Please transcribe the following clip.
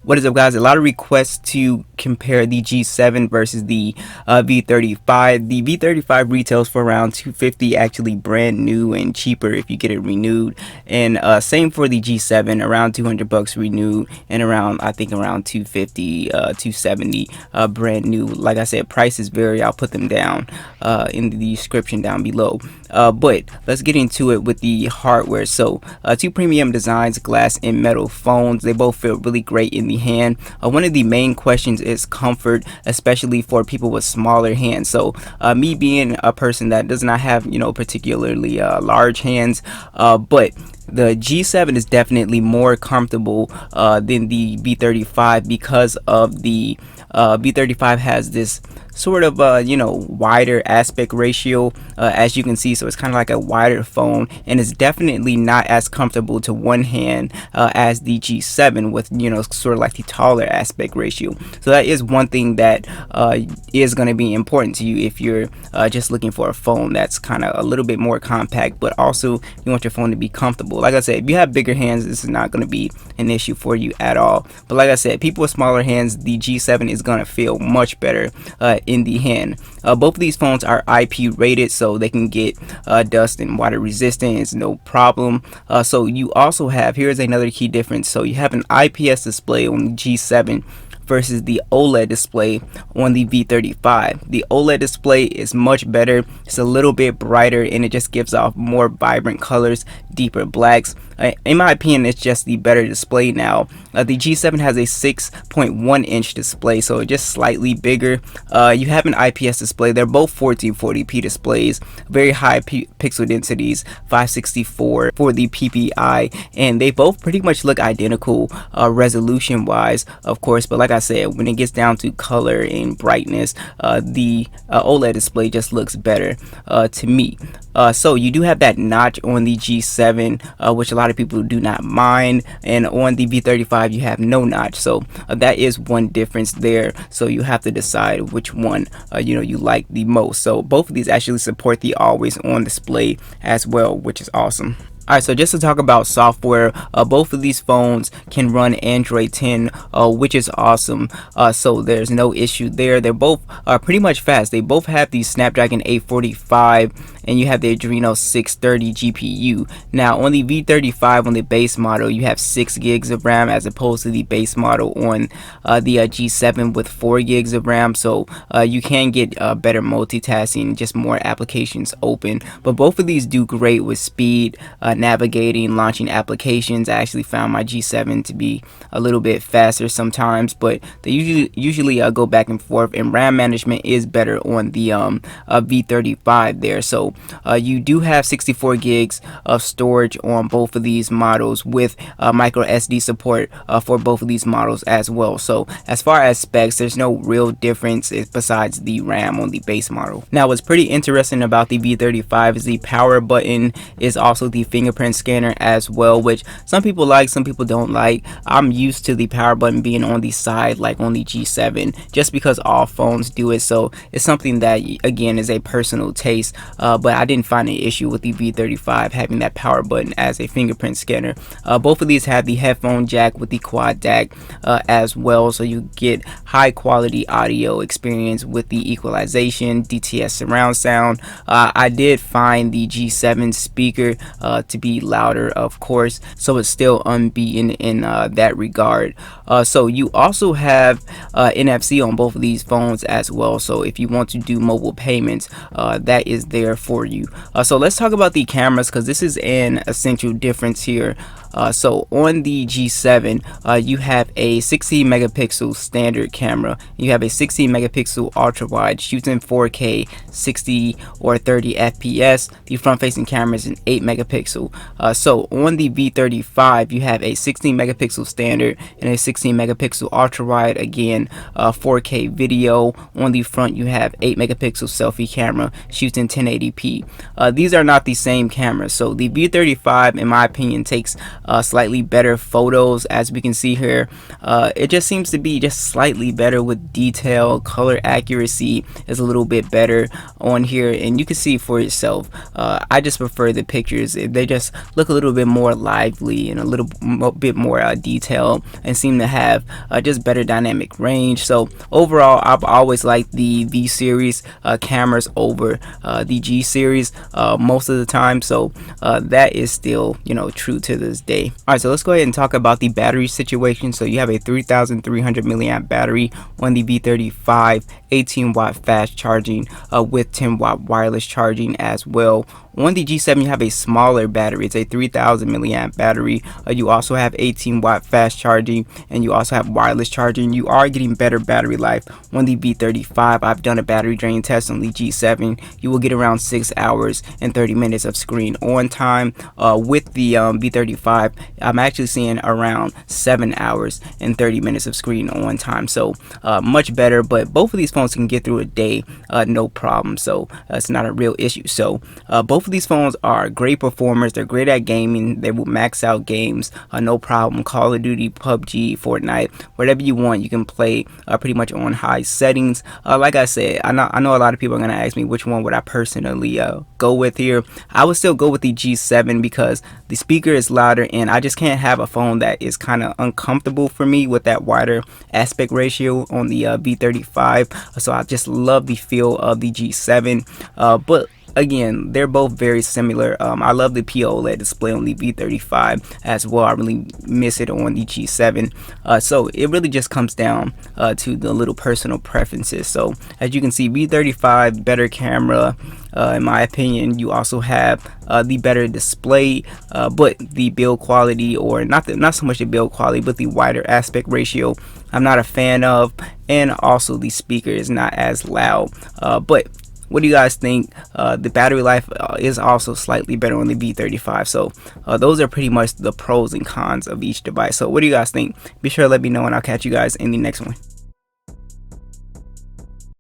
What is up, guys? A lot of requests to compare the G7 versus the V35. The V35 retails for around 250, actually brand new and cheaper if you get it renewed. And same for the G7, around 200 bucks renewed, and around, I think, around 250, 270 brand new. Like I said, prices vary. I'll put them down in the description down below. But let's get into it with the hardware. So two premium designs, glass and metal phones. They both feel really great in the hand. One of the main questions is comfort, especially for people with smaller hands. So me being a person that does not have, particularly large hands, but the G7 is definitely more comfortable than the V35 because of the V35 has this sort of wider aspect ratio, as you can see. So it's kind of like a wider phone, and it's definitely not as comfortable to one hand as the G7 with sort of like the taller aspect ratio. So that is one thing that is going to be important to you if you're just looking for a phone that's kind of a little bit more compact, but also you want your phone to be comfortable. Like I said, if you have bigger hands, this is not going to be an issue for you at all. But like I said, people with smaller hands, the G7 is going to feel much better in the hand. Both of these phones are IP rated, so they can get dust and water resistant. It's no problem. So you also have, here's another key difference. So you have an IPS display on the G7 versus the OLED display on the V35. The OLED display is much better. It's a little bit brighter, and it just gives off more vibrant colors, deeper blacks. In my opinion, it's just the better display now. The G7 has a 6.1 inch display, so just slightly bigger. You have an IPS display. They're both 1440p displays, very high pixel densities, 564 for the PPI, and they both pretty much look identical resolution wise, of course. But like I said, when it gets down to color and brightness, the OLED display just looks better to me. So you do have that notch on the G7, which a lot of people do not mind, and on the V35 you have no notch. So that is one difference there. So you have to decide which one you like the most. So both of these actually support the always on display as well, which is awesome. Alright, so just to talk about software, both of these phones can run Android 10, which is awesome. So there's no issue there. They're both pretty much fast. They both have the Snapdragon 845, and you have the Adreno 630 GPU. Now on the V35, on the base model, you have 6 gigs of RAM as opposed to the base model on the G7 with 4 gigs of RAM. So you can get better multitasking, just more applications open. But both of these do great with speed, navigating, launching applications. I actually found my G7 to be a little bit faster sometimes, but they usually go back and forth, and RAM management is better on the V35 there. So you do have 64 gigs of storage on both of these models with micro SD support for both of these models as well. So as far as specs, there's no real difference besides the RAM on the base model. Now what's pretty interesting about the V35 is the power button is also the fingerprint scanner as well, which some people like, some people don't like. I'm used to the power button being on the side like on the G7 just because all phones do it. So it's something that again is a personal taste, but I didn't find an issue with the V35 having that power button as a fingerprint scanner. Both of these have the headphone jack with the quad DAC as well, so you get high quality audio experience with the equalization, DTS surround sound. I did find the G7 speaker to be louder, of course, so it's still unbeaten in that regard. So you also have NFC on both of these phones as well, so if you want to do mobile payments, that is there for you. So let's talk about the cameras, because this is an essential difference here. So on the G7, you have a 16 megapixel standard camera. You have a 16 megapixel ultra wide, shoots in 4K, 60 or 30 FPS. The front facing camera is an 8 megapixel. So on the V35, you have a 16 megapixel standard and a 16 megapixel ultra wide, again 4K video. On the front, you have 8 megapixel selfie camera, shoots in 1080p. These are not the same cameras. So the V35, in my opinion, takes slightly better photos, as we can see here. It just seems to be just slightly better with detail. Color accuracy is a little bit better on here, and you can see for yourself. I just prefer the pictures. They just look a little bit more lively and a little bit more detailed, and seem to have just better dynamic range. So overall, I've always liked the V series cameras over the G series most of the time. So that is still, you know, true to this day. All right, so let's go ahead and talk about the battery situation. So you have a 3,300 milliamp battery on the V35, 18-watt fast charging with 10-watt wireless charging as well. On the G7, you have a smaller battery. It's a 3,000 milliamp battery. You also have 18-watt fast charging, and you also have wireless charging. You are getting better battery life on the V35. I've done a battery drain test on the G7. You will get around 6 hours and 30 minutes of screen on time. With the V35, I'm actually seeing around 7 hours and 30 minutes of screen on time. So much better, but both of these phones can get through a day no problem. So it's not a real issue. So both of these phones are great performers. They're great at gaming. They will max out games no problem. Call of Duty, PUBG, Fortnite, whatever you want, you can play pretty much on high settings. Like I said, I know a lot of people are going to ask me which one would I personally go with here. I would still go with the G7 because the speaker is louder, and I just can't have a phone that is kind of uncomfortable for me with that wider aspect ratio on the V35. So I just love the feel of the G7, but again, they're both very similar. I love the POLED display on the V35 as well. I really miss it on the G7. So it really just comes down to the little personal preferences. So as you can see, V35 better camera. In my opinion, you also have the better display, but the build quality, or not so much the build quality, but the wider aspect ratio, I'm not a fan of, and also the speaker is not as loud. But what do you guys think? The battery life is also slightly better on the V35. So those are pretty much the pros and cons of each device. So what do you guys think? Be sure to let me know, and I'll catch you guys in the next one.